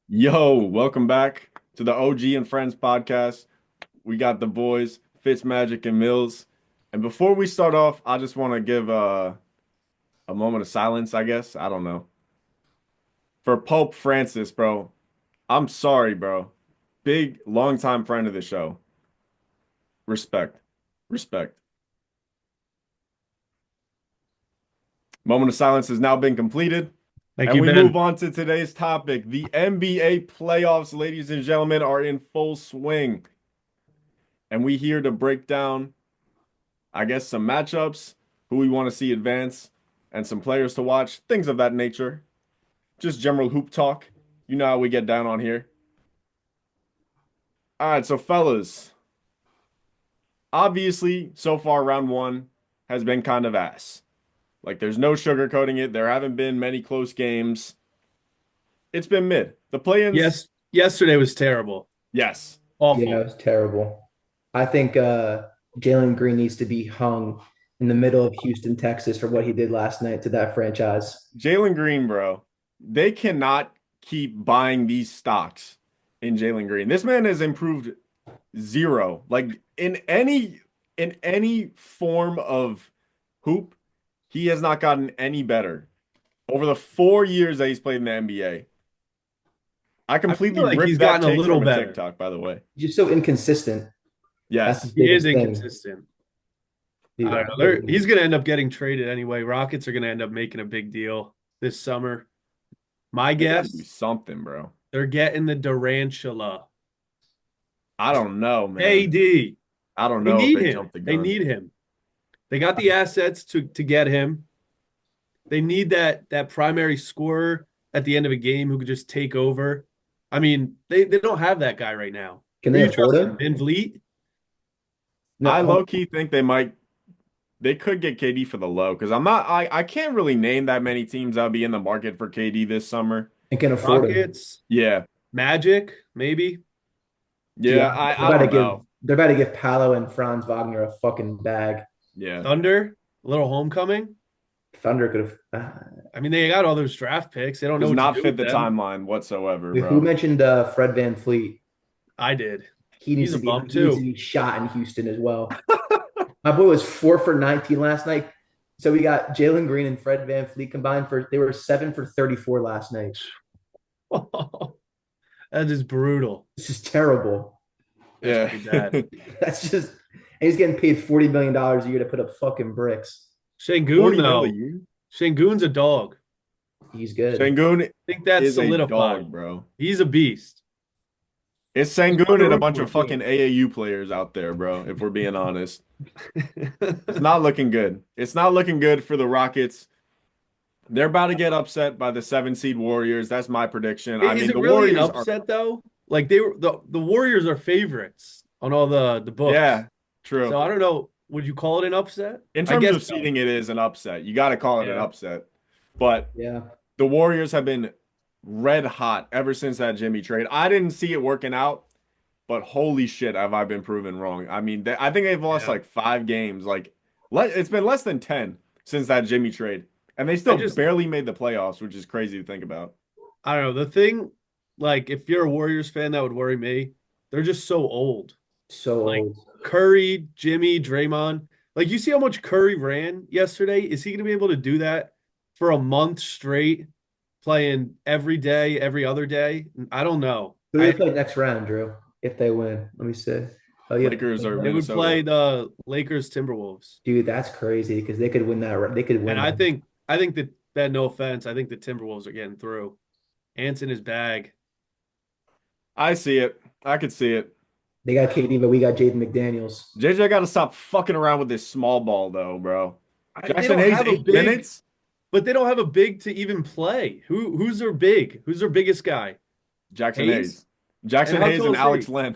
Yo, welcome back to the OG and Friends podcast. We got the boys, Fitzmagic and Mills. And before we start off, I just want to give a moment of silence, I guess. I don't know. For Pope Francis, bro. I'm sorry, bro. Big, longtime friend of the show. Respect. Respect. Moment of silence has now been completed. Thank And you, we move Ben. on to today's topic. The NBA playoffs, ladies and gentlemen, are in full swing. And we here to break down I guess some matchups, who we want to see advance, and some players to watch, things of that nature. Just general hoop talk. You know how we get down on here. All right, so fellas, obviously, so far round one has been kind of ass. Like there's no sugarcoating it. There haven't been many close games. It's been mid. The play-ins, Yes, yesterday was terrible. yes. Yeah, it Awful. was terrible. I think Jalen Green needs to be hung in the middle of Houston, Texas for what he did last night to that franchise. Jalen Green, bro. They cannot keep buying these stocks in Jalen Green. This man has improved zero. Like in any form of hoop, he has not gotten any better over the 4 years that he's played in the NBA. I I feel completely like he's ripped that gotten a take little from a better. TikTok, by the way. He's just so inconsistent. That's his Yes. He is biggest thing. inconsistent. Dude, I I don't know. hate him. He's going to end up getting traded anyway. Rockets are going to end up making a big deal this summer. My They got to do guess, something, bro. they're getting the Durantula. I don't know, man. KD. I don't They know if need they him. jumped the They gun. need him. They got the assets to get him. They need that primary scorer at the end of a game who could just take over. I mean, they don't have that guy right now. Can Who they you afford trusting? him? Van Vliet? I No, low-key think they could get KD for the low because I can't really name that many teams that'll be in the market for KD this summer. and can afford him. Rockets? Yeah. Magic? Maybe? Dude, Yeah, they're I about to don't give know. they're about to give Paolo and Franz Wagner a fucking bag. Yeah. Thunder? A little homecoming? Thunder could have. I mean, they got all those draft picks. They don't know Does what to not do fit with the them. timeline whatsoever, Who bro. mentioned Fred Van Fleet? I did. He needs He's to a be bum he needs to too. be shot in Houston as well. My boy was 4 for 19 last night. So we got Jalen Green and Fred Van Fleet combined for they were 7 for 34 last night. That is brutal. This is terrible. That's Yeah. pretty bad. That's just and he's getting paid $40 million a year to put up fucking bricks. Shangoon, 40 mil a though. year? Shangoon's a dog. He's good. Sengun I think that's is a solidified. dog, bro. He's a beast. It's He's fun Sengun to and a root bunch for, of fucking too. AAU players out there, bro, if we're being honest. It's not looking good. It's not looking good for the Rockets. They're about to get upset by the 7 seed Warriors. That's my prediction. I Is mean, it the really an Warriors are, upset though? Like they were the Warriors are favorites on all the books. yeah, true. So I don't know. Would you call it an upset? In I terms guess of so. seeding, it is an upset. You got to call it an Yeah. upset. But Yeah. the Warriors have been red hot ever since that Jimmy trade. I didn't see it working out, but holy shit, have I been proven wrong. I mean, I think they've lost Yeah. like 5 games. Like, it's been less than 10 since that Jimmy trade, and they I still just barely made the playoffs, which is crazy to think about. I don't know. The thing, like, if you're a Warriors fan, that would worry me. They're just so old. So Like old. Curry, Jimmy, Draymond. Like you see how much Curry ran yesterday? Is he going to be able to do that for a month straight, playing every day, every other day? I don't know. Who do they play next round, Drew? If they win. Let me see. Oh, yeah. Lakers or They would Minnesota. play the Lakers Timberwolves. Dude, that's crazy because they could win that. They could And win I that. think I think that no offense, I think the Timberwolves are getting through. Ants in his bag. I see it. I could see it. They got KD, but we got Jaden McDaniels. JJ got to stop fucking around with this small ball, though, bro. They Jackson don't Hayes, have a 8 minutes. but they don't have a big to even play. Who's their big? Who's their biggest guy? Jackson Hayes? Hayes. And Jackson how Hayes tall and is Alex he? Len.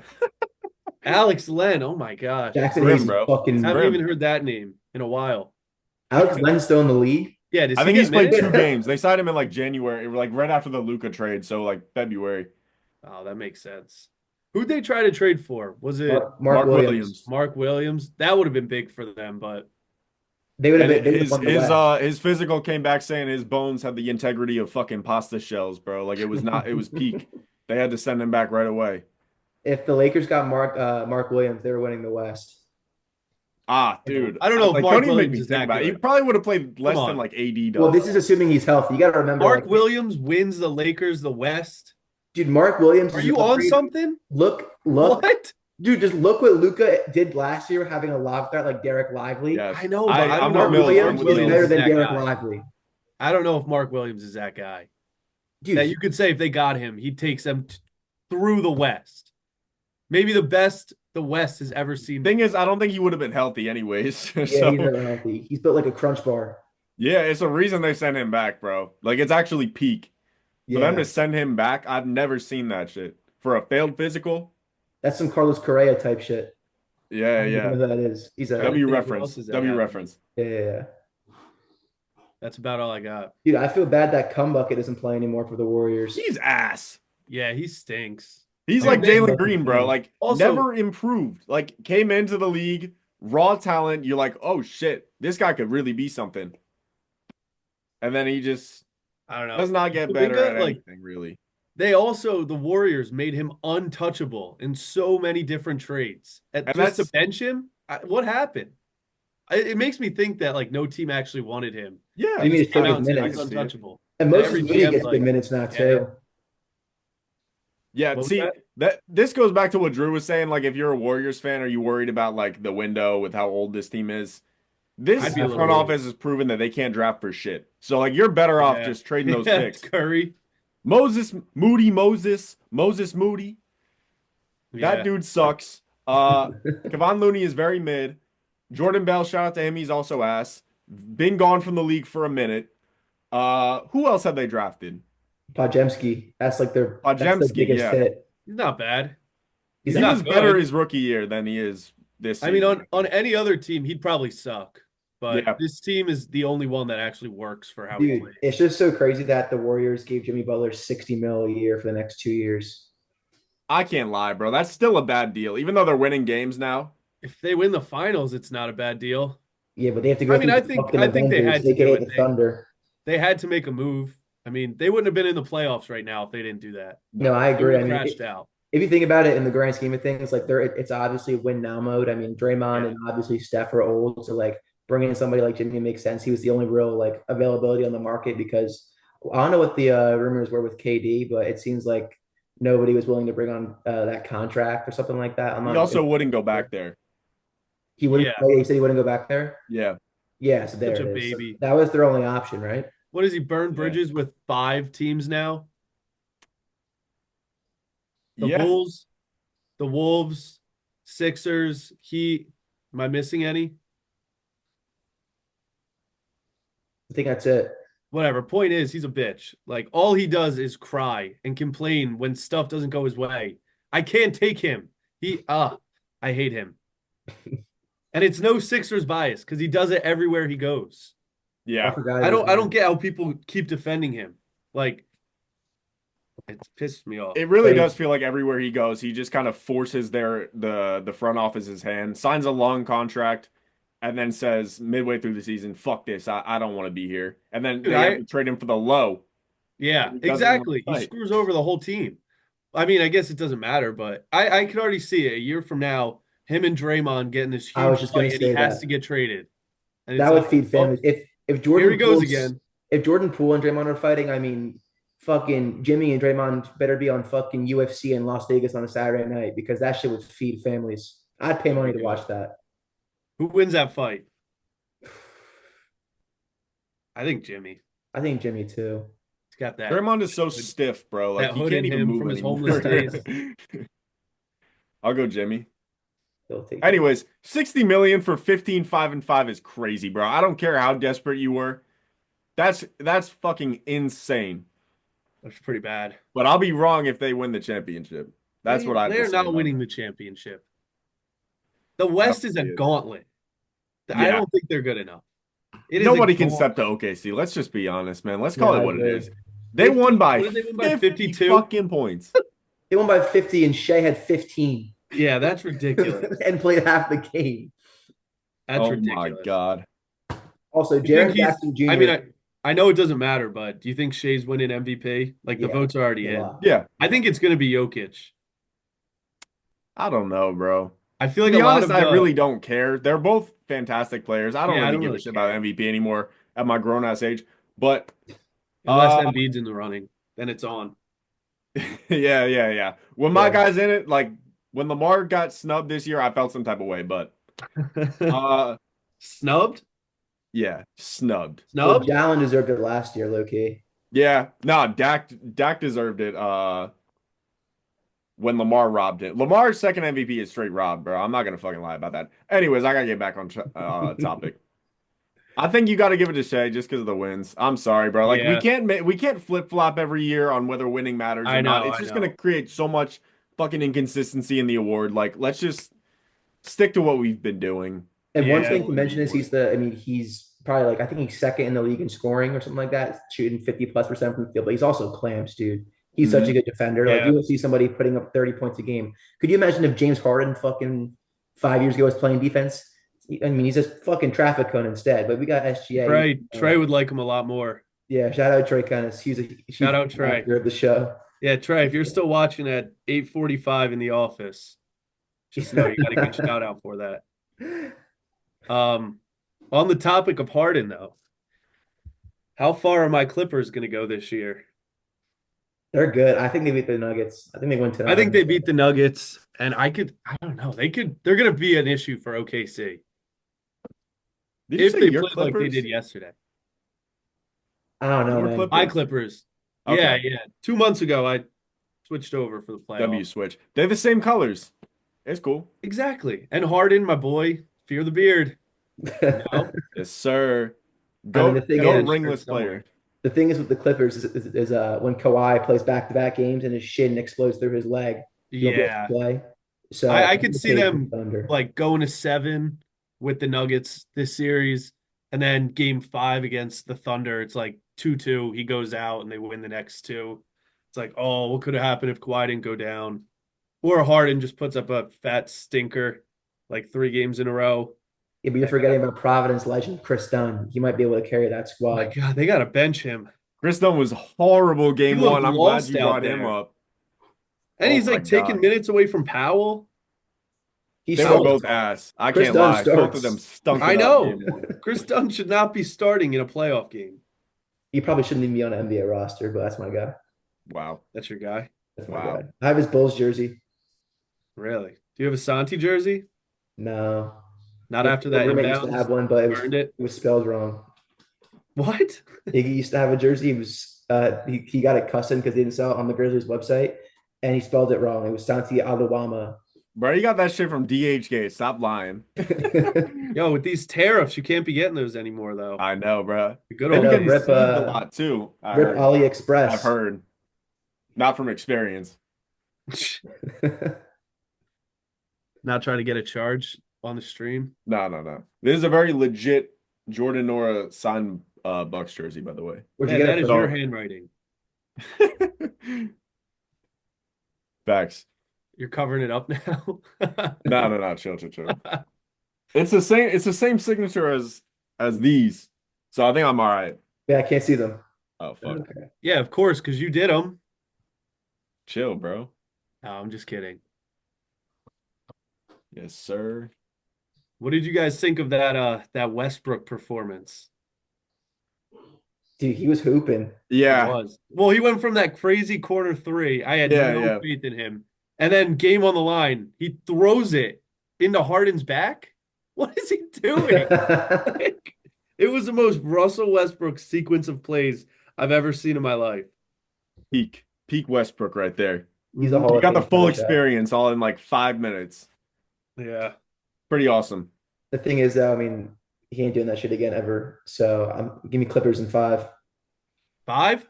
Alex Len. Oh my gosh. Jackson Hayes Grim, is bro. He's I fucking. haven't even grim. heard that name in a while. Alex Len's still in the league. Yeah, does I he think get he's played minutes? 2 games. They signed him in like January, like right after the Luca trade, so like February. Oh, that makes sense. Who'd they try to trade for? Was it Mark Mark Williams. Williams. Mark Williams? That would have been big for them, but They would have And been. They would have won the West. his physical came back saying his bones had the integrity of fucking pasta shells, bro. Like it was not it was peak. They had to send him back right away. If the Lakers got Mark Williams, they were winning the West. Ah, dude. I don't know if Like, Mark don't even make Williams me is think that about it. He good. probably would have played Come less than on. like AD Well, does. this is assuming he's healthy. You got to remember, Mark like, Williams wins the Lakers the West. dude, Mark Williams Are is an you on upgrade. something? Look, What? dude, just look what Luka did last year, having a lob threat like Derek Lively. Yes. I know, but I don't I'm know with Mark if Mills. I'm Williams with is Williams better is Mills. than that Derek guy. Lively. I don't know if Mark Williams is that guy. Dude, That you could say if they got him, he takes them through the West. Maybe the best the West has ever seen. Thing is, I don't think he would have been healthy anyways. yeah, he's So never healthy. He's built like a crunch bar. yeah, it's a reason they sent him back, bro. Like it's actually peak. For them Yeah, to send him back, I've never seen that shit. For a failed physical, that's some Carlos Correa type shit. I yeah, don't even yeah. know who that is. He's Trying a to W think, what reference. else is that W happening? reference. yeah. That's about all I got. Dude, I feel bad that Bucket doesn't play anymore for the Warriors. He's ass. Yeah, he stinks. He's Oh, like man. Jalen Green, bro. Like Also- never improved. Like came into the league, raw talent. You're like, oh shit, this guy could really be something. And then he just I don't know. does not get Kuminga, better at like, anything, really. the Warriors made him untouchable in so many different trades. And Just to that's bench him, what happened? It makes me think that like no team actually wanted him. yeah. What do you mean Just it's came taking out and said minutes? he's I can see it. untouchable. And Moses every Moody GM's gets like, good minutes now yeah. too. Yeah, What was see that? that this goes back to what Drew was saying. Like, if you're a Warriors fan, are you worried about like the window with how old this team is? This I'd be a little front worried. office has proven that they can't draft for shit. So like, you're better off Yeah. just trading those Yeah, picks. Curry. Moses Moody. Yeah. That dude sucks. Kevon Looney is very mid. Jordan Bell, shout out to him. He's also ass. Been gone from the league for a minute. Who else have they drafted? Podziemski. That's like their Podziemski, biggest yeah. hit. He's not bad. He's He not was good. better his rookie year than he is this I mean, season. on any other team, he'd probably suck. But Yeah. this team is the only one that actually works for how he Dude, plays. it's just so crazy that the Warriors gave Jimmy Butler 60 mil a year for the next 2 years. I can't lie, bro. That's still a bad deal, even though they're winning games now. If they win the finals, it's not a bad deal. Yeah, but they have to go I mean, through I the think- fucking I think they Avengers, had to do aka it. the Thunder. They had to make a move. I mean, they wouldn't have been in the playoffs right now if they didn't do that. No, I They agree. would I have mean, crashed out. if you think about it in the grand scheme of things, like it's obviously win now mode. I mean, Draymond Yeah. and obviously Steph are old, so like bringing in somebody like Jimmy makes sense. He was the only real like availability on the market because I don't know what the rumors were with KD, but it seems like nobody was willing to bring on that contract or something like that. He also wouldn't go back there. he wouldn't. Yeah. Oh, he said he wouldn't go back there. Yeah. Yeah, so there Such a it is. So baby. that was their only option, right? What does he burn Yeah. bridges with 5 teams now? The Yeah. Bulls, the Wolves, Sixers, Heat. Am I missing any? I think that's it. Whatever. Point is, he's a bitch. Like, all he does is cry and complain when stuff doesn't go his way. I can't take him. I hate him. And it's no Sixers bias because he does it everywhere he goes. Yeah. I don't get how people keep defending him. Like, it's pissed me off. It really Crazy. does feel like everywhere he goes, he just kind of forces the front office's hand, signs a long contract, and then says midway through the season, "Fuck this, I don't want to be here." And then Dude, they have to trade him for the low. Yeah, He doesn't exactly. wanna He fight. screws over the whole team. I mean, I guess it doesn't matter, but I can already see it a year from now, him and Draymond getting this I was huge just gonna fight, and he say has that. to get traded. And That it's would like, feed families. If Jordan here he goes Poole's- again. If Jordan Poole and Draymond are fighting, I mean, fucking Jimmy and Draymond better be on fucking UFC in Las Vegas on a Saturday night because that shit would feed families. I'd pay money to watch that. Who wins that fight? I think Jimmy. I think Jimmy too. He's got that. Draymond is so stiff, bro. Like that he hood can't in even him move from his anymore. homeless days. I'll go Jimmy. He'll take Anyways, 60 million for 15, 5 and 5 is crazy, bro. I don't care how desperate you were. That's fucking insane. That's pretty bad. But I'll be wrong if they win the championship. That's what I. They're not winning the championship. The West is a It is. gauntlet. I Yeah. don't think they're good enough. It is a Nobody can gauntlet. step to OKC. Let's just be honest, man. Let's call Yeah, it I what it agree. is. They won by What did they win by, 50 52? fucking points. They won by 50 and Shea had 15 Yeah, that's ridiculous. and played half the game. That's Oh ridiculous. my god. Also, You Jared think he's- Jackson Jr. I mean, I know it doesn't matter, but do you think Shea's winning MVP? Like the Yeah, votes are already a in. lot. Yeah, I think it's going to be Jokic. I don't know, bro. I feel To like a be lot honest, of I the really don't care. They're both fantastic players. I don't yeah, I really don't give a really shit about care MVP anymore at my grown ass age. But unless uh Embiid's in the running, then it's on. yeah. When my Yeah. guy's in it, like when Lamar got snubbed this year, I felt some type of way, but uh Snubbed? yeah, snubbed. Well, Snubbed? Jalen deserved it last year, low key. Yeah, no, Dak deserved it when Lamar robbed it. Lamar's second MVP is straight robbed, bro. I'm not gonna fucking lie about that. Anyways, I gotta get back on topic. I think you got to give it to Shea just because of the wins. I'm sorry, bro. Like Yeah, we can't flip flop every year on whether winning matters or I not. know, It's I just gonna know. create so much fucking inconsistency in the award. Like let's just stick to what we've been doing. And one Yeah, thing to Award is mention is award. he's probably like, I think he's second in the league in scoring or something like that, shooting 50+% from the field, but he's also clamps, dude. He's such a Mhm. good defender. Like, yeah. you would see somebody putting up 30 points a game. Could you imagine if James Harden fucking 5 years ago was playing defense? I mean, he's just fucking traffic cone instead, but we got SGA. Trey would like him a lot more. Yeah, shout out Trey Connors. He's a Shout huge out Trey. actor of the show. Yeah, Trey, if you're still watching at 8:45 in the office, just know you got a good shout out for that. On the topic of Harden, though, how far are my Clippers going to go this year? They're good. I think they beat the Nuggets. I think they win I tonight. think they beat the Nuggets, and I don't know. They're going to be an issue for OKC Did you if say they your play like they Clippers? did yesterday. I don't know, Your man. My Clippers? Clippers. Yeah, Okay. yeah. 2 months ago, I switched over for the W playoffs. switch. They're the same colors. It's cool. Exactly. And Harden, my boy, fear the beard. No, Yes, sir. I mean, Goat gotta get goat his shirt ringless somewhere. player. the thing is with the Clippers is when Kawhi plays back-to-back games and his shin explodes through his leg, he won't be able to Yeah, play. So I I'm could see okay with them the Thunder. like going to 7 with the Nuggets this series, and then game 5 against the Thunder, it's like 2-2. He goes out and they win the next two. It's like, oh, what could have happened if Kawhi didn't go down? Or Harden just puts up a fat stinker like 3 games in a row. Yeah, but you're forgetting about Providence legend Chris Dunn. He might be able to carry that My squad. God, they got to bench him. Chris Dunn was horrible He game looked one. I'm glad lost you out brought him there. up. And Oh he's my like taking God. minutes away from Powell. He They were Powell's both starts. gone. ass. I Chris can't Dunn lie. Both of them starts. stunk I it up know. game one. Chris Dunn should not be starting in a playoff game. He probably shouldn't even be on an NBA roster, but that's my guy. Wow. That's your guy. That's my Wow. guy. I have his Bulls jersey. Really? Do you have a Santi jersey? No. Not Yeah, after my that roommate used to inbounds? have one, but Burned it? it was spelled wrong. What? He used to have a jersey. He got it custom because they didn't sell it on the Grizzlies website, and he spelled it wrong. It was Santi Alawama. Bro, you got that shit from DHK. Stop lying. Yo, with these tariffs, you can't be getting those anymore, though. I know, bro. The good I They've old been know, getting days. seized a lot too. Rip AliExpress. I've heard. Not from experience. Not trying to get a charge on the stream. No. This is a very legit Jordan Nora signed Bucks jersey, by the way. Where'd you Man, get that it is from? your handwriting. Facts. You're covering it up now. No. Chill. It's the same signature as these. So I think I'm all right. Yeah, I can't see them. Oh fuck. Okay. Yeah, of course, because you did them. Chill, bro. No, I'm just kidding. Yes, sir. What did you guys think of that Westbrook performance? Dude, he was hooping. He Yeah. was. Well, he went from that crazy corner three. I had no Yeah. faith in him. And then game on the line, he throws it into Harden's back. What is he doing? Like, it was the most Russell Westbrook sequence of plays I've ever seen in my life. Peak Westbrook right there. He's a Hall You of got the Fame full contract. experience all in like 5 minutes. Yeah. Pretty awesome. The thing is, though, I mean, he ain't doing that shit again ever. So give me Clippers in 5. 5?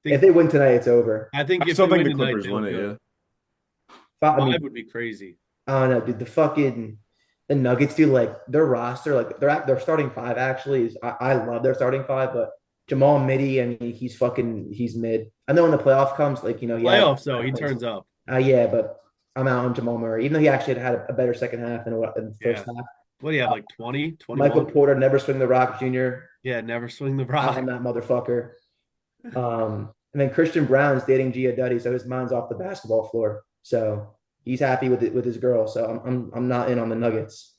If they win tonight, it's over. I think I if still they think win the tonight, Clippers they'll win it, go. yeah. 5, I 5 mean, would be crazy. I don't know, dude. The Nuggets do like their roster, like their starting 5 actually is. I love their starting 5, but Jamal Midi, I mean, he's mid. I know when the playoff comes, like he Playoffs, though, he turns up. Yeah, but I'm out on Jamal Murray, even though he actually had a better second half than the first half. What do you have, like 20, Michael 21? Porter, Never Swing the Rock Jr. Yeah, never swing the I am rock. that motherfucker. And then Christian Brown's dating Gia Duddy, so his mind's off the basketball floor. So he's happy with his girl. So I'm not in on the Nuggets.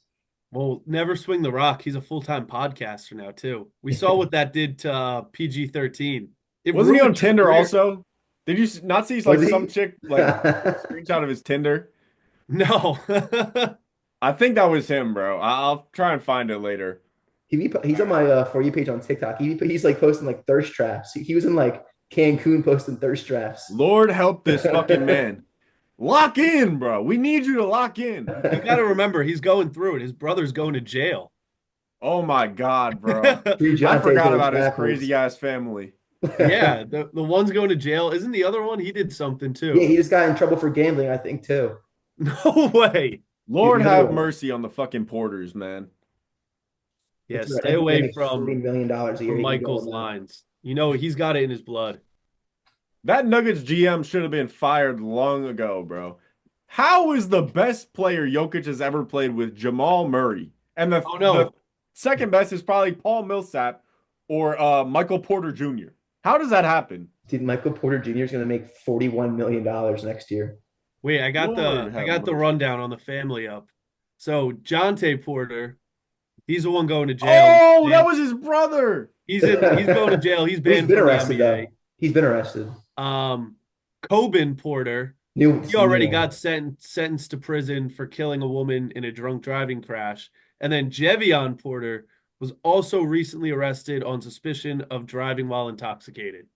Well, never swing the rock. He's a full-time podcaster now too. We saw what that did to PG-13. It Wasn't he on ruined his Tinder career. also? Did you not see like Was some he? chick like a screenshot of his Tinder? No. I think that was him, bro. I'll try and find it later. He's on my For You page on TikTok. He's like posting like thirst traps. He was in like Cancun posting thirst traps. Lord help this fucking man. Lock in, bro. We need you to lock in. You got to remember, he's going through it. His brother's going to jail. Oh my God, bro. Free I Jonte forgot goes about his backwards. crazy ass family. Yeah, the one's going to jail. Isn't the other one? He did something Yeah, too. he just got in trouble for gambling, I think, too. No way. He's Lord another have one. mercy on the fucking Porters, man. Yeah, That's right. stay NBA away makes $40 million a year. from He can Michael's go on lines. You know, he's got it in his blood. That Nuggets GM should have been fired long ago, bro. How is the best player Jokic has ever played with Jamal Murray? And the Oh the no. second best is probably Paul Millsap or Michael Porter Jr. How does that happen? Dude, Michael Porter Jr. is going to make $41 million next year. Wait, Lord I have got the mercy. rundown on the family up. So Jonte Porter, he's the one going to jail. Oh, that was his brother. He's going to jail. He's He's banned been from the arrested, NBA. though. He's been arrested. Coben Porter, New, he already new got sentenced to prison for killing a woman in a drunk driving crash. And then Jevion Porter was also recently arrested on suspicion of driving while intoxicated.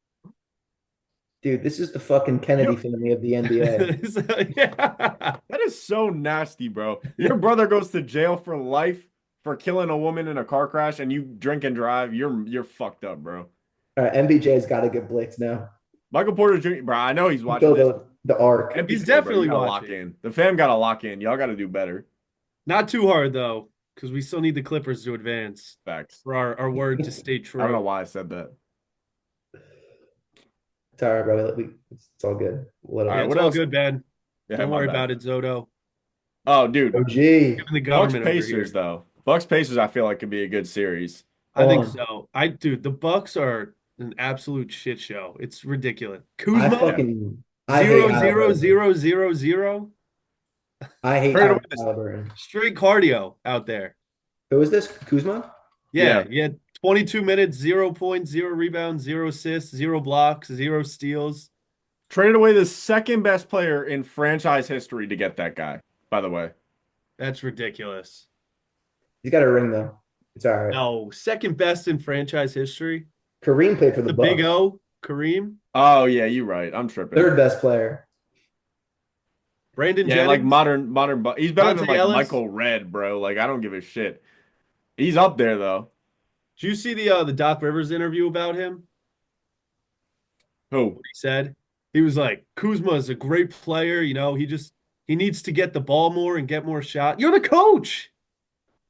Dude, this is the fucking Kennedy You- family of the NBA. Yeah. That is so nasty, bro. Your brother goes to jail for life for killing a woman in a car crash and you drink and drive. You're fucked up, bro. All right, MBJ's got to get blitzed now. Michael Porter Jr., bro, I know he's watching Fill this. the arc. NBA, He's bro, you definitely gotta lock watching. in. The fam gotta lock in. Y'all gotta do better. Not too hard, though, because we still need the Clippers to advance Facts. for our word to stay true. I don't know why I said that. It's all right, bro. It's all good. All right, It's what all else? good, man. Yeah, Don't my worry bad. about it, Zoto. Oh, dude. OG. Giving the Bucks government over here. Pacers, though. Bucks Pacers, I feel like could be a good series. I think On. so. Dude, the Bucks are an absolute shit show. It's ridiculous. I Kuzma, I hate 0 0 Halliburton. 0 0 0. I hate Trade away this- Halliburton. Straight cardio out there. Who is this? Kuzma? Yeah, 22 minutes, 0 points, 0 rebounds, 0 assists, 0 blocks, 0 steals. Traded away the second best player in franchise history to get that guy, by the way. That's ridiculous. He's got a ring though. It's all right. No, second best in franchise history. Kareem played for the The Bucks. Big O, Kareem, Oh, yeah, you're right. I'm tripping. Third best player. Brandon Yeah, Jennings. like modern. He's better than Monte like Ellis. Michael Redd, bro. Like I don't give a shit. He's up there though. Did you see the Doc Rivers interview about him? Who? What he said? He was like, Kuzma is a great player. You know, he needs to get the ball more and get more shot. You're the coach.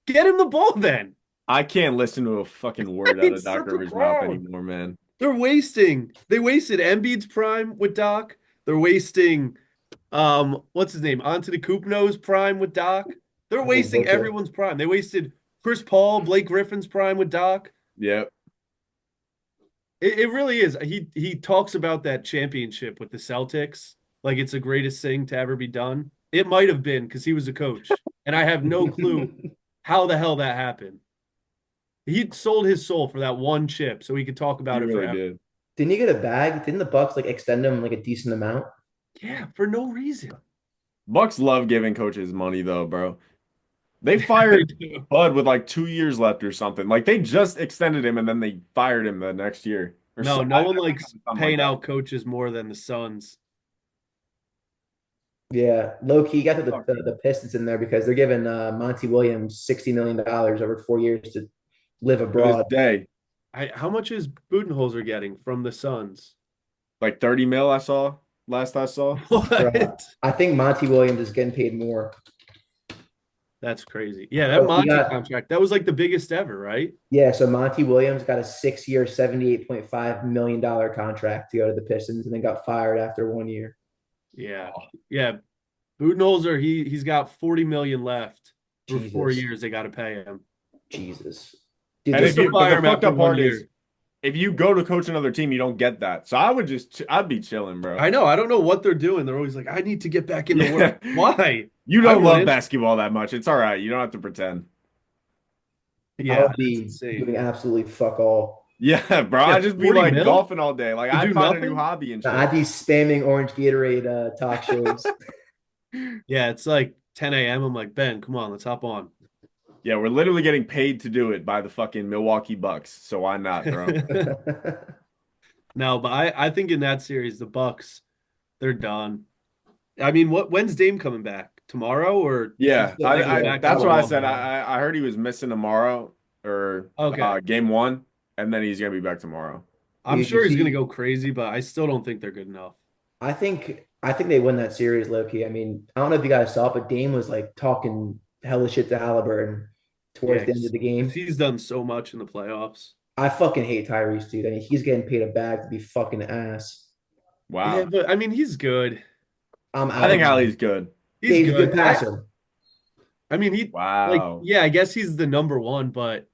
Get him the ball then. I can't listen to a fucking word out of It's Doc such a Rivers' mouth clown. anymore, man. They wasted Embiid's prime with Doc. They're wasting what's his name? Antetokounmpo's prime with Doc. They're wasting Booker. everyone's prime. They wasted Chris Paul, Blake Griffin's prime with Doc. Yep. It really is. He talks about that championship with the Celtics like it's the greatest thing to ever be done. It might have been because he was a coach, and I have no clue how the hell that happened. He sold his soul for that one chip so he could talk about He it really forever. did. Didn't he get a bag? Didn't the Bucks like extend him like a decent amount? Yeah, for no reason. Bucks love giving coaches money though, bro. They fired Bud with like 2 years left or something. Like they just extended him and then they fired him the next year. Or No, some- no I one think likes it was something paying like out coaches more than the Suns. Yeah, low key got the Pistons in there because they're giving Monty Williams $60 million over 4 years to live that. To abroad. this day, How much is Budenholzer getting from the Suns? like 30 mil I saw last I saw. What? I think Monty Williams is getting paid more. That's crazy. Yeah, that Oh, he Monty got- contract, that was like the biggest ever, right? Yeah, so Monty Williams got a 6-year, $78.5 million contract to go to the Pistons and then got fired after 1 year. Yeah. Yeah. Budenholzer, he's got 40 million left. For 4 Jesus. years, they got to pay him. Jesus. Dude, And this, if you, but fire the him fucked after up part 1 is, year. if you go to coach another team, you don't get that. So I'd be chilling, bro. I know. I don't know what they're doing. They're always like, I need to get back into Yeah. work. Why? You I don't love wouldn't. basketball that much. It's all right. You don't have to pretend. I Yeah, would that's be insane. doing absolutely fuck all. Yeah, bro. Yeah, I'd just be 40 like mil golfing all day. Like to I'd do find a new nothing. hobby and I'd shit. be spamming Orange Gatorade talk shows. Yeah, it's like 10 a.m. I'm like, Ben, come on, let's hop on. Yeah, we're literally getting paid to do it by the fucking Milwaukee Bucks. So why not, bro? No, but I think in that series, the Bucks, they're done. I mean, when's Dame coming back? Tomorrow or Yeah, I think he's Yeah, back that's for what I one said. more. I heard he was missing tomorrow or Okay. game one, and then he's gonna be back tomorrow. I'm you sure he's gonna see, go crazy, but I still don't think they're good enough. I think they win that series, Loki. I mean, I don't know if you guys saw it, but Dame was like talking hella shit to Halliburton towards Yeah, the end of the because game. he's done so much in the playoffs. I fucking hate Tyrese, dude. I mean, he's getting paid a bag to be fucking ass. Yeah, Wow. but I mean, he's good. I'm I out think of Hallie's him. good. He's He's a good good. passer. I mean, he like Wow. yeah, I guess he's the number one, but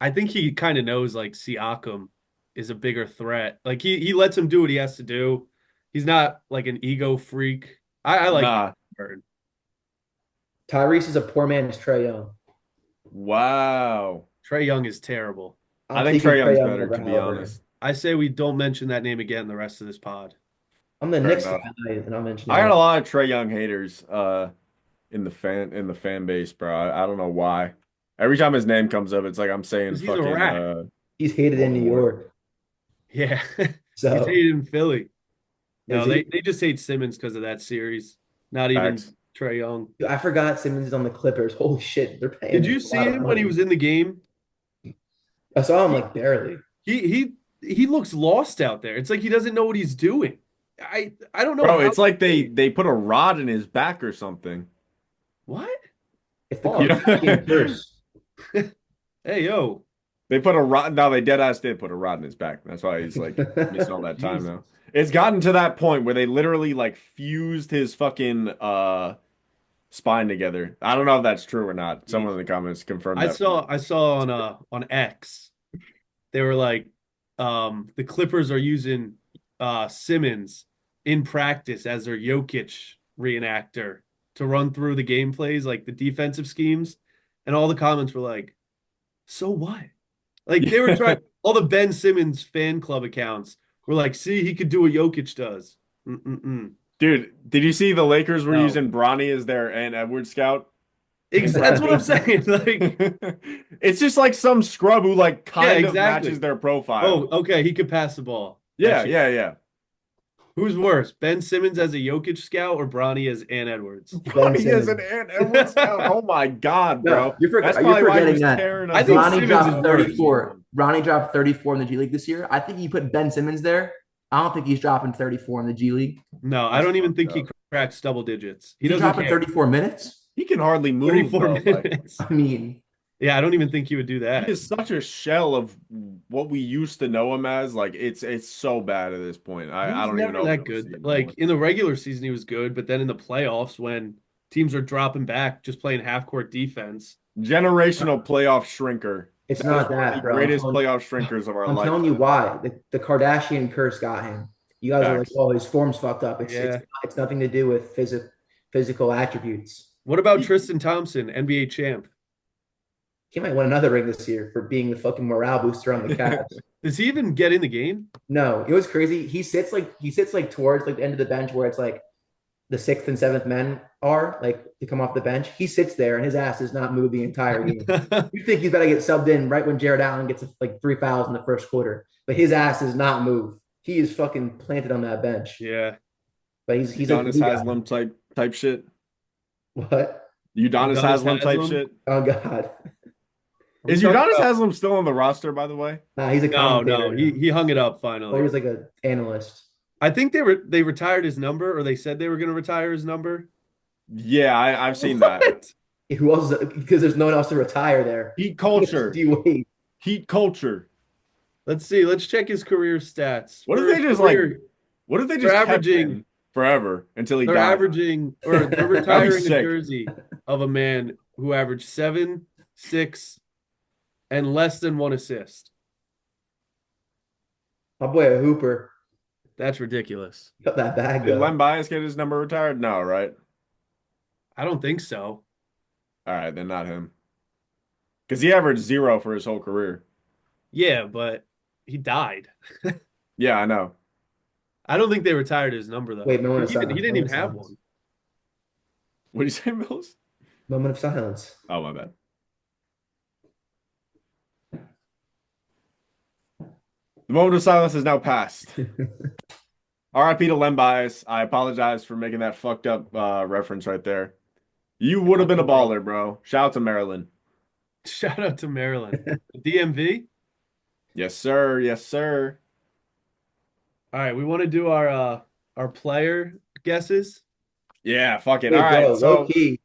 I think he kind of knows like Siakam is a bigger threat. Like he lets him do what he has to do. He's not like an ego freak. I like Nah. Bird. Tyrese is a poor man's Trae Young. Wow. Trae Young is terrible. I I'm think taking Trae Trae Young's Young better, over to be Halliburton. honest. I say we don't mention that name again the rest of this pod. I'm the Fair Knicks enough. guy, and I'll mention I got a it. lot of Trae Young haters in the fan base, bro. I don't know why. Every time his name comes up, it's like I'm saying Because he's a fucking rat. He's hated in New Voldemort. York. Yeah. He's So hated in Philly. No, is he? they just hate Simmons because of that series. Not even Facts. Trae Young. I forgot Simmons is on the Clippers. Holy shit, they're paying Did him you a see lot of him when he money. was in the game? I saw him He like barely. he looks lost out there. It's like he doesn't know what he's doing. I don't know Bro, how. it's like they put a rod in his back or something. What? It's the You Pause. Kardashian know? curse. Hey yo, They put a rod. No, they dead ass did put a rod in his back. That's why he's like missing all that time Jesus. now. It's gotten to that point where they literally like fused his fucking spine together. I don't know if that's true or not. Someone in the comments confirmed that. I saw on X. They were like, the Clippers are using Simmons in practice as their Jokic reenactor to run through the game plays, like the defensive schemes, and all the comments were like, "So what?" Like they were trying. All the Ben Simmons fan club accounts were like, "See, he could do what Jokic does." Mm-mm-mm. Dude, did you see the Lakers were No, using Bronny as their Ant Edwards scout? that's what I'm saying. Like, It's just like some scrub who like yeah, kind of matches exactly. their Oh, profile. okay, he could pass the ball. Yeah, That's yeah. Who's worse, Ben Simmons as a Jokic scout or Bronny as Ant Edwards? Ben Bronny is an Simmons. Ant Edwards scout. Oh my God, No, bro. That's you're probably why he forgetting was that tearing I us think up. Ronnie Simmons is dropped worse. 34. Ronnie dropped 34 in the G League this year. I think you put Ben Simmons there. I don't think he's dropping 34 in the G League. No, I That's don't even fucked think he up. cracks double digits. He He's doesn't dropping care. 34 minutes. He can hardly move, 34 bro. Like minutes. I mean, Yeah, I don't even think he would do he that. is such a shell of what we used to know him as. Like it's so bad at this point. He I was don't even never know if that we'll see good. him Like anymore. in the regular season, he was good, but then in the playoffs, when teams are dropping back, just playing half court defense. Generational playoff shrinker. it's That is not one of that, the bro. greatest playoff shrinkers of our I'm telling lifetime. you why. The Kardashian curse got him. You guys are like, Facts. oh, his form's fucked up. Yeah. It's nothing to do with physical attributes. What about Tristan Thompson, NBA champ? He might win another ring this year for being the fucking morale booster on the Cavs. Does he even get in the game? No, it was crazy. He sits like towards like the end of the bench where it's like the sixth and seventh men are like to come off the bench. He sits there and his ass does not move the entire game. You think he's about to get subbed in right when Jared Allen gets like 3 fouls in the first quarter, but his ass does not move. He is fucking planted on that bench. Yeah. But he's a Udonis glue guy. Haslam type shit. What? Udonis Udonis Haslam type Haslam? shit. Oh God. Is talking Udonis about- Haslam still on the roster, by the way? Nah, he's a No, commentator. he hung it up Oh, finally. he's like an analyst. I think they retired his number, or they said they were going to retire his number. Yeah, I've seen that. What? Who else? Because there's no one else to retire there. Heat culture. D-Wade. Heat culture. Let's see. Let's check his career stats. What if For they his just like career, what if they They're just kept averaging- him forever until he they're died? averaging, or they're retiring a sick. jersey of a man who averaged 7, 6, and less than 1 assist. My boy a hooper. That's ridiculous. Got that bag Did though. Len Bias get his number retired? No, right? I don't think so. All right, then not him. Because he averaged 0 for his whole career. Yeah, but he died. Yeah, I know. I don't think they retired his number though. Wait, moment of He silence. didn't Moment even of have silence. one. What do you say, Mills? Moment of silence. Oh, my bad. The moment of silence has now passed. RIP to Len Bias. I apologize for making that fucked up reference right there. You would have been a baller, bro. Shout out to Maryland. Shout out to Maryland. DMV. Yes, sir. Yes, sir. All right, we want to do our player guesses. Yeah, fuck it. Wait, All right, bro, low so key.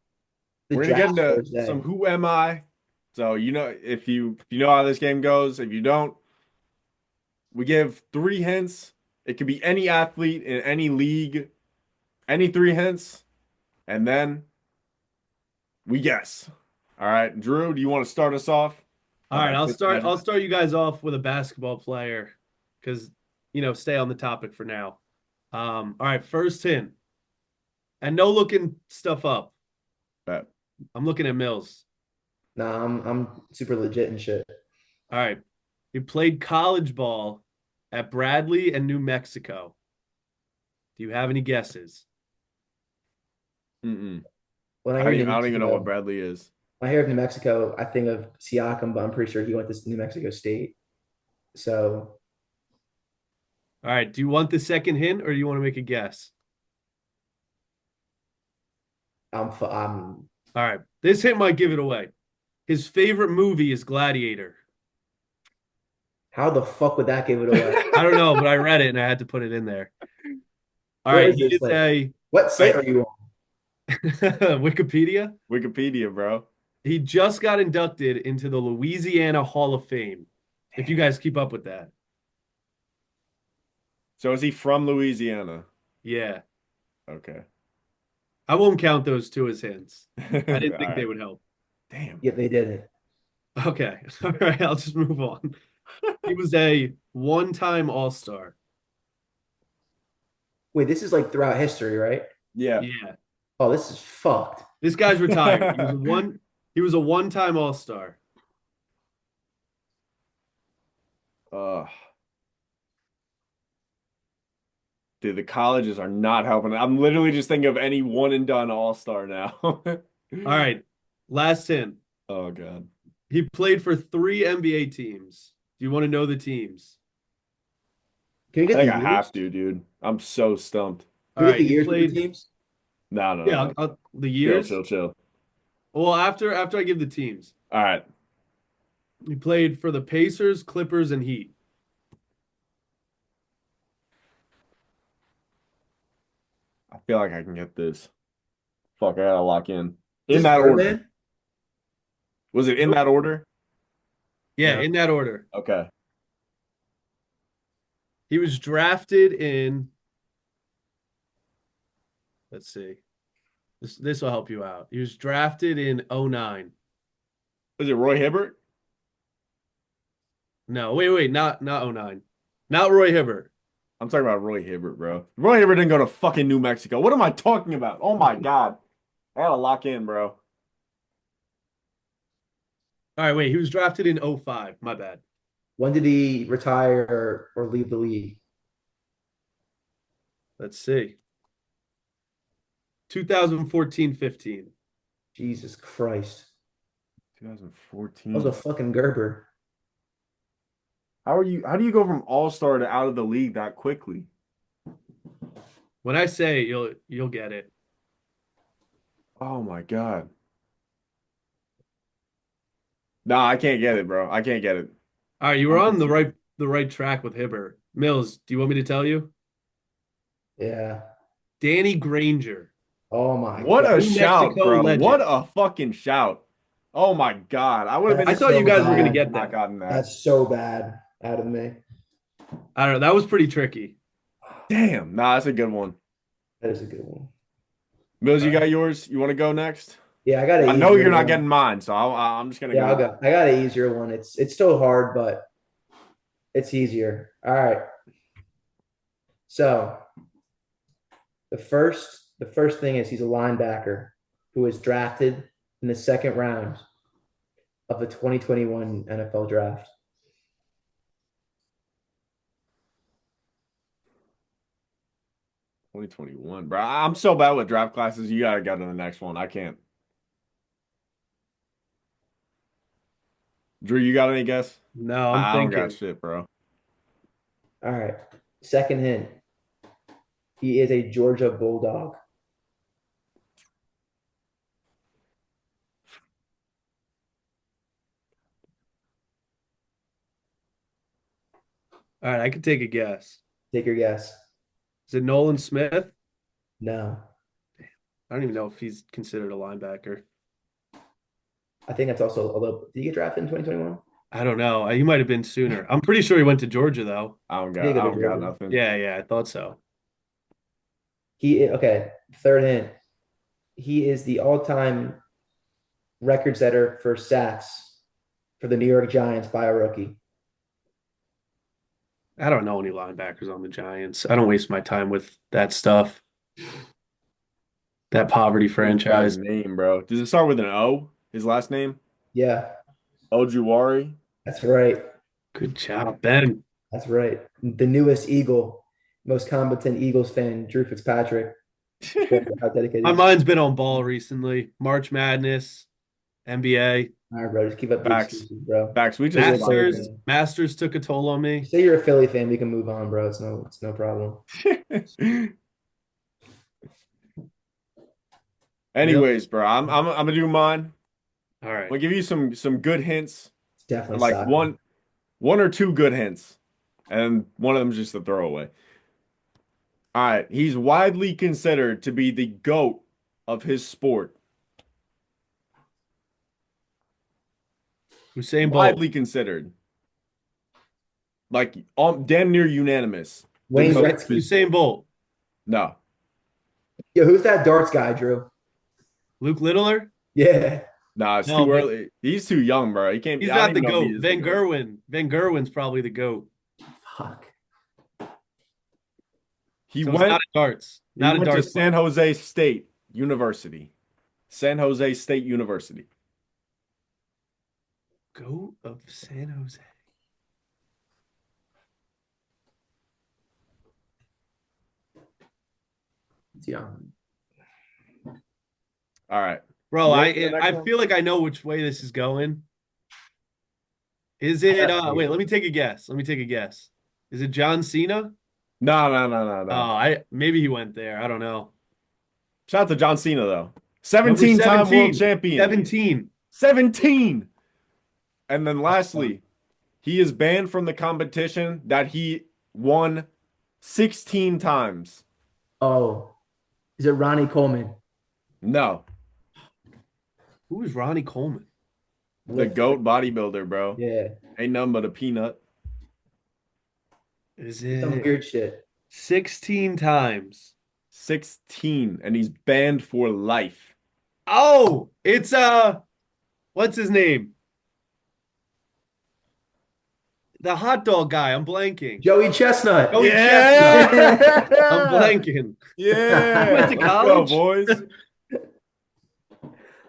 The we're gonna get draft into Thursday. some who am I. So if you know how this game goes. If you don't, we give 3 hints. It could be any athlete in any league, any 3 hints, and then we guess. All right, Drew, do you want to start us off? All right, I'll start. Fitzmagic. I'll start you guys off with a basketball player, because stay on the topic for now. All right, first hint, and no looking stuff up. Bet. I'm looking at Mills. Nah, I'm super legit and shit. All right, he played college ball at Bradley and New Mexico. Do you have any guesses? Mm-mm. When I I don't hear even, New I don't even know what Mexico, Bradley is. when I hear of New Mexico, I think of Siakam, but I'm pretty sure he went to New Mexico State. So All right, do you want the second hint or do you want to make a guess? I'm All right, this hint might give it away. His favorite movie is Gladiator. how the fuck would that give it away? I don't know, but I read it and I had to put it in there. All Where right, is he this? is a What site are you on? Wikipedia. Wikipedia, bro. He just got inducted into the Louisiana Hall of Fame. If you guys keep up with that. So is he from Louisiana? Yeah. Okay. I won't count those 2 as hints. I didn't All think they right. would help. Damn. Yeah, they didn't. Okay. All right, I'll just move on. He was a one-time All-Star. Wait, this is like throughout history, right? Yeah. Yeah. Oh, this is fucked. This guy's retired. He was a one-time All-Star. Uh, dude, the colleges are not helping. I'm literally just thinking of any one and done all-star now. All right. Last hint. Oh God. He played for 3 NBA teams. Do you want to know the teams? Can we I get think the I years? have to, dude. I'm so stumped. Can All we right, get the he years of the played. teams? No, no, Yeah, no. the Chill, years. chill, chill. Well, after I give the teams, All right. he played for the Pacers, Clippers, and Heat. I feel like I can get this. Fuck, I gotta lock in. Is In this that order. Birdman? Was it in that order? Yeah, No. in that order. Okay. He was drafted in. Let's see. This will help you out. He was drafted in 09. Was it Roy Hibbert? No, wait, not 09. Not Roy Hibbert. I'm talking about Roy Hibbert, bro. Roy Hibbert didn't go to fucking New Mexico. What am I talking about? Oh my God. I gotta lock in, bro. All right, wait. He was drafted in 05. My bad. When did he retire or leave the league? Let's see. 2014-15. Jesus Christ. That was 2014. a fucking Gerber. How do you go from all-star to out of the league that quickly? When I say it, you'll get it. Oh my God. Nah, I can't get it, bro. I can't get it. All right, you were on the right track with Hibbert. Mills, do you want me to tell you? Yeah. Danny Granger. Oh my What God. a New shout, Mexico bro. legend. What a fucking shout. Oh my God. I would have been That's I thought you guys were gonna bad. get not that. gotten that. That's so bad out of me. I don't know. That was pretty tricky. Damn. Nah, that's a good one. That is a good one. Mills, you got yours? You want to go next? Yeah, I got an I know easier you're not one. getting mine, so I'm just gonna Yeah, go. I got an easier one. It's still hard, but it's easier. All right. So the first thing is he's a linebacker who was drafted in the second round of the 2021 NFL draft. 2021, bro. I'm so bad with draft classes. You gotta go to the next one. I can't. Drew, you got any guess? No, I'm I don't got thinking. shit, bro. All right. Second hint. He is a Georgia Bulldog. All right, I could take a guess. Take your guess. Is it Nolan Smith? No. I don't even know if he's considered a linebacker. I think that's also although did he get drafted in 2021? I don't know. He might have been sooner. I'm pretty sure he went to Georgia though. He did I go to don't got Georgia. nothing. Yeah, I thought so. Okay, third hint. He is the all-time record setter for sacks for the New York Giants by a rookie. I don't know any linebackers on the Giants. I don't waste my time with that stuff. That poverty This guy's franchise. name, bro. Does it start with an O? His last name? Yeah, Ojuwari? that's right. Good job, Ben. That's right. The newest Eagle, most competent Eagles fan, Drew Fitzpatrick. How dedicated. My mind's been on ball recently. March Madness, NBA, All right, bro. Just keep up the Facts. excuses, bro. Facts. We Say you're a just Philly Masters. fan. Masters took a toll on me. Say you're a Philly fan, we can move on, bro. It's no problem. Anyways, bro, I'm gonna do mine. All right. I'm gonna give you some good hints. It's definitely Like soccer. one or two good hints. And one of them is just a throwaway. All right. He's widely considered to be the GOAT of his sport. Usain Bolt. Widely considered. Like damn near unanimous. The Wayne GOAT. Gretzky. Usain Bolt. No. Yo, who's that darts guy, Drew? Luke Littler. Yeah. Nah, it's No, too but early. He's too young, bro. He can't he's I don't not the even know if he GOAT. is the Van GOAT. Gerwen. Van Gerwen's probably the GOAT. Fuck. He So it's went not a darts. he Not a went to darts. San Jose State University. San Jose State University. GOAT of San Jose. It's young. All right. Bro, You ready for the next I one? feel like I know which way this is going. Is it wait, let me take a guess. Let me take a guess. Is it John Cena? No. I maybe he went there. I don't know. Shout out to John Cena though. Number 17-time world 17. champion. 17. 17. And then lastly, he is banned from the competition that he won 16 times. Oh, is it Ronnie Coleman? No. Who is Ronnie Coleman? The GOAT bodybuilder, bro. Yeah. Ain't nothing but a peanut. Is Some it weird shit. 16 times? 16. And he's banned for life. Oh, it's what's his name? The hot dog guy. I'm blanking. Joey Chestnut. Joey Yeah. Chestnut. I'm blanking. Yeah. Went to Let's go, college? boys.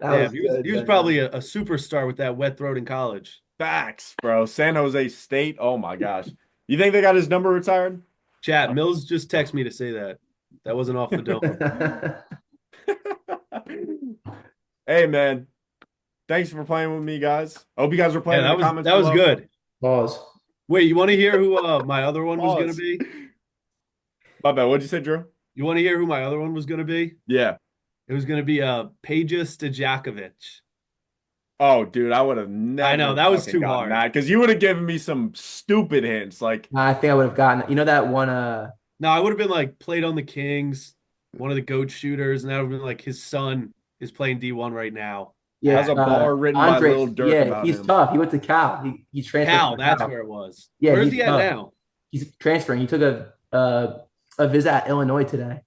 Damn, he was probably a superstar with that wet throat in college. Facts, bro. San Jose State. Oh my gosh. You think they got his number retired? Chat, Mills just texted me to say that. That wasn't off the dome. Hey, man. Thanks for playing with me, guys. I hope you guys were playing Yeah, in the comments that was below. good. Pause. Wait, you want to hear who my other one was going to Pause. be? My bad. What'd you say, Drew? You want to hear who my other one was going to be? Yeah. It was going to be Peja Stojakovic. Oh, dude, I would have never. I know, that was fucking too gotten hard. that because you would have given me some stupid hints. Like, I think I would have gotten you know that one No, I would have been like played on the Kings, one of the GOAT shooters, and that would have been like his son is playing D1 right now. yeah, has a bar written by Andre, Lil Durk yeah, about he's him. tough. He went to Cal. He transferred Cal, to that's Cal. where it was. Yeah, Where's he's he at tough. now? He's transferring. He took a visit at Illinois today.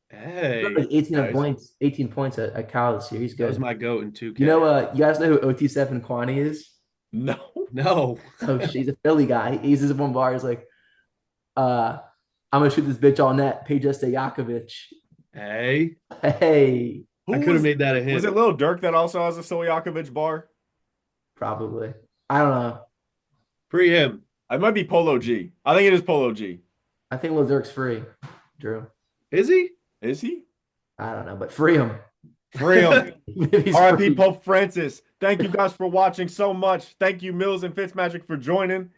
Hey, 18 Nice. points, 18 points at Cal this year. He's that was good. my goat in 2K. You guys know who OT7 Kwani is? No. No. Oh, she's a Philly guy. He's this one bar. He's like, uh, I'm gonna shoot this bitch all net. Pay just a Yakovich. Hey, Hey, I Who could have was made that a was hint. it Lil Durk that also has a Stojakovic bar? probably. I don't know. Free him. It might be Polo G. I think it is Polo G. I think Lil Durk's free. Drew. Is he? Is he? I don't know, but free him. Free him. If he's RIP free. Pope Francis. Thank you guys for watching so much. Thank you, Mills and Fitzmagic, for joining.